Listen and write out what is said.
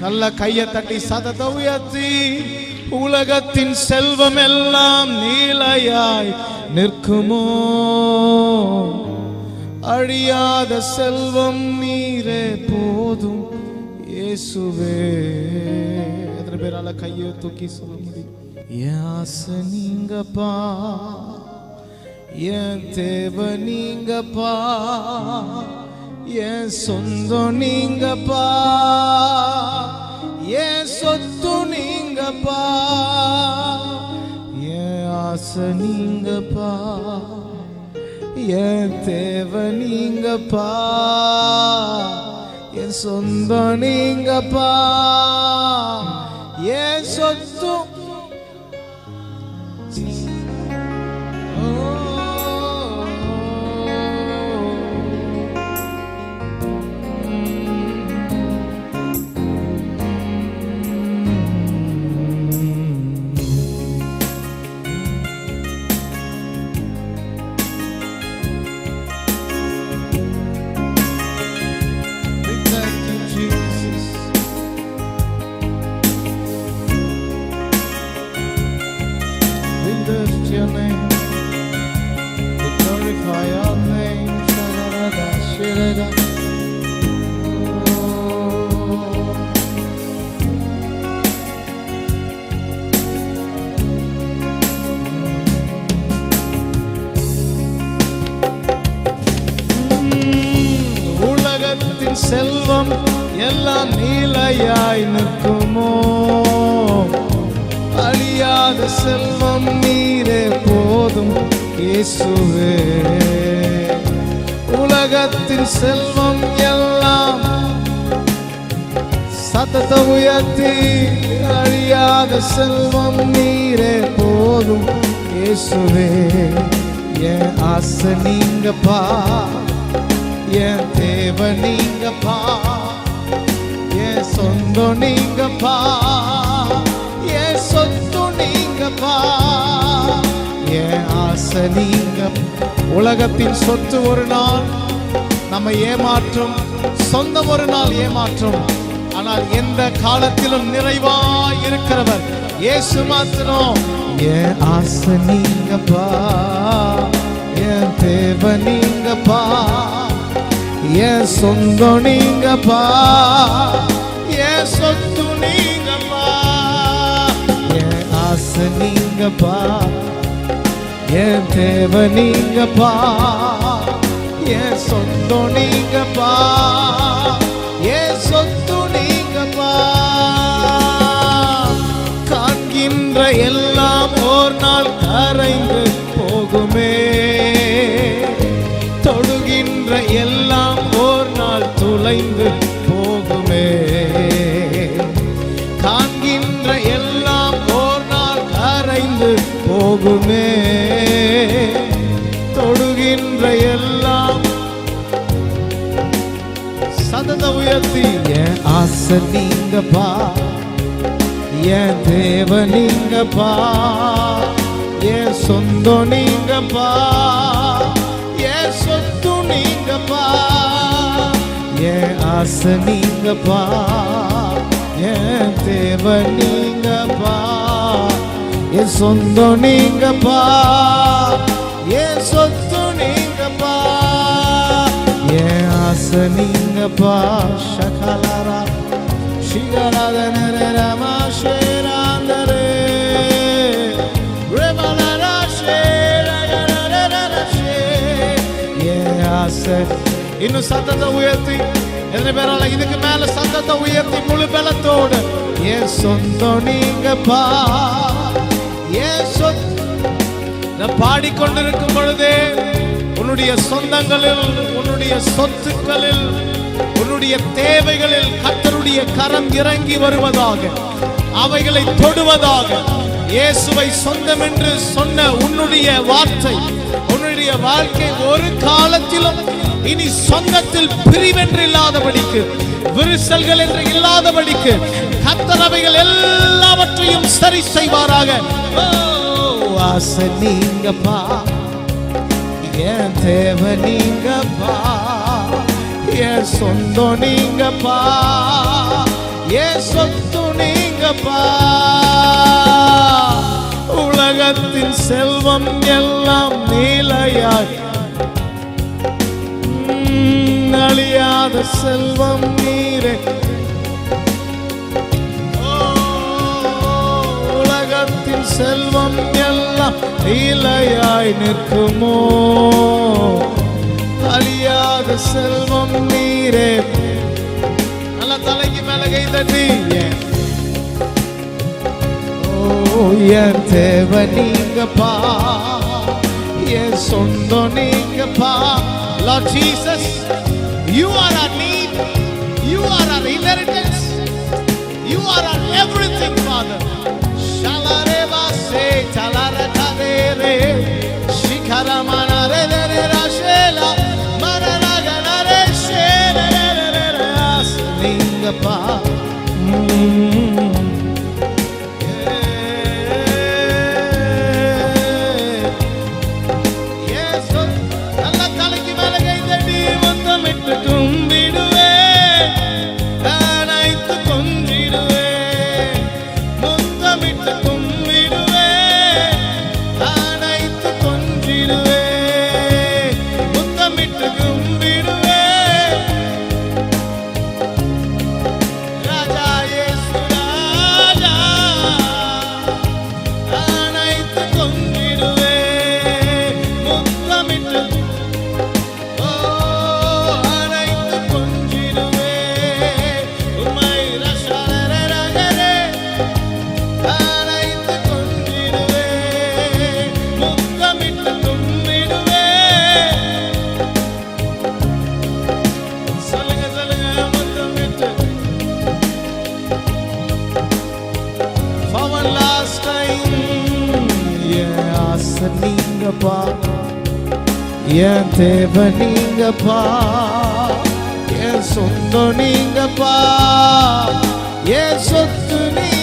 நல்ல கையை தட்டி சத்தத்தை உயர்த்தி உலகத்தின் செல்வம் எல்லாம் நீலையாய் நிற்குமோ, அழியாத செல்வம் நீரே போதும் இயேசுவே. எத்தனை பேரால கையை தூக்கி சொல்ல முடியும்? என் ஆசை நீங்கப்பா, என் தேவை நீங்கப்பா, என் சொந்தம் நீங்கப்பா, என் சொத்து நீங்கப்பா, என் ஆசை நீங்கப்பா, என் தேவை நீங்கப்பா, என் சொந்தம் நீங்கப்பா, என் சொத்து. Your name, we glorify your name. Shalada, shalada. உலகத்தின் செல்வம் எல்லாம் நீலையாய் நிற்குமோ, அழியாத செல்வம் நீரே போதும் இயேசுவே. உலகத்தின் செல்வம் எல்லாம் சத்தத்தை உயர்த்தி அழியாத செல்வம் நீரே போதும் இயேசுவே. என் ஆசை நீங்கப்பா, என் தேவை நீங்கப்பா, என் சொந்தம் நீங்கப்பா, என் சொத்து நீங்கப்பா, என் ஆசை நீங்க. உலகத்தின் சொத்து ஒரு நாள் நம்ம ஏமாற்றும், சொந்தம் ஒரு நாள் ஏமாற்றும். ஆனால் எந்த காலத்திலும் நிறைவாய் இருக்கிறவர் இயேசு மாத்திரம். என் ஆசை நீங்கப்பா, என் தேவை நீங்கப்பா, என் சொந்தம் நீங்கப்பா, என் சொத்து நீங்கப்பா, என் ஆசை நீங்கப்பா, என் தேவை நீங்கப்பா, என் சொந்தம் நீங்கப்பா, என் சொத்து நீங்கப்பா. காண்கின்ற எல்லாம் ஒரு நாள் கரைந்து போகுமே, தொடுகின்ற எல்லாம் ஒரு நாள் துளைந்து போகுமே. காண்கின்ற எல்லாம் ஒரு நாள் கரைந்து போகுமே, தொடுகின்ற எல்லாம். சத்தத்தை உயர்த்தி என் ஆசை நீங்கப்பா, என் தேவை நீங்கப்பா, என் சொந்தம் நீங்கப்பா, என் சொத்து நீங்கப்பா, என் ஆசை நீங்கப்பா, என் தேவை நீங்கப்பா, என் சொந்தம் நீங்கப்பா, என் சொத்து நீங்கப்பா, என் ஆசை நீங்கப்பா. ஷகலாரா ஷிகராதனரே ரமாஷேராந்தரே ரெமலரா ஷேரகரரரஷே. என் ஆசை. இன்னும் சத்தத்தை உயர்த்தி, எத்தனை பேரால இதுக்கு மேல சத்தத்தை உயர்த்தி முழு பலத்தோடு என் சொந்தம் நீங்கப்பா, என் சொத்து. பாடிக்கொண்டிருக்கும் பொழுதே உன்னுடைய சொந்தங்களில், உன்னுடைய சொத்துக்களில், உன்னுடைய தேவைகளில் கர்த்தருடைய கரம் இறங்கி வருவதாக, அவைகளை தொடுவதாக. இயேசுவை சொந்தம் என்று சொன்ன உன்னுடைய வார்த்தை, உன்னுடைய வாழ்க்கை ஒரு காலத்திலும் இனி சொந்தத்தில் பிரிவென்று இல்லாதபடிக்கு, விரிசல்கள் என்று இல்லாதபடிக்கு கர்த்தர் அவைகள் எல்லாவற்றையும் சரி செய்வாராக. ஆசை நீங்கப்பா, என் தேவை நீங்கப்பா, என் சொந்தம் நீங்கப்பா, என் சொத்து நீங்கப்பா. உலகத்தின் செல்வம் எல்லாம் நீலையாய் அழியாத செல்வம் நீரே. உலகத்தின் செல்வம் எல்லாம் நீலையாய் நிற்குமோ, அழியாத செல்வம் நீரே. நல்ல தலைக்கு மேல கை தட்டி என் தேவை நீங்கப்பா, என் சொந்தம் நீங்கப்பா. Lord Jesus, you are our need, you are our inheritance, you are our everything, Father. Shalareva se talaratadere shikaramana re re rashela maranaga re shela re re asningapa. நீங்கப்பா, என் தேவை நீங்கப்பா, என் சொந்தம் நீங்கப்பா, என் சொத்து நீ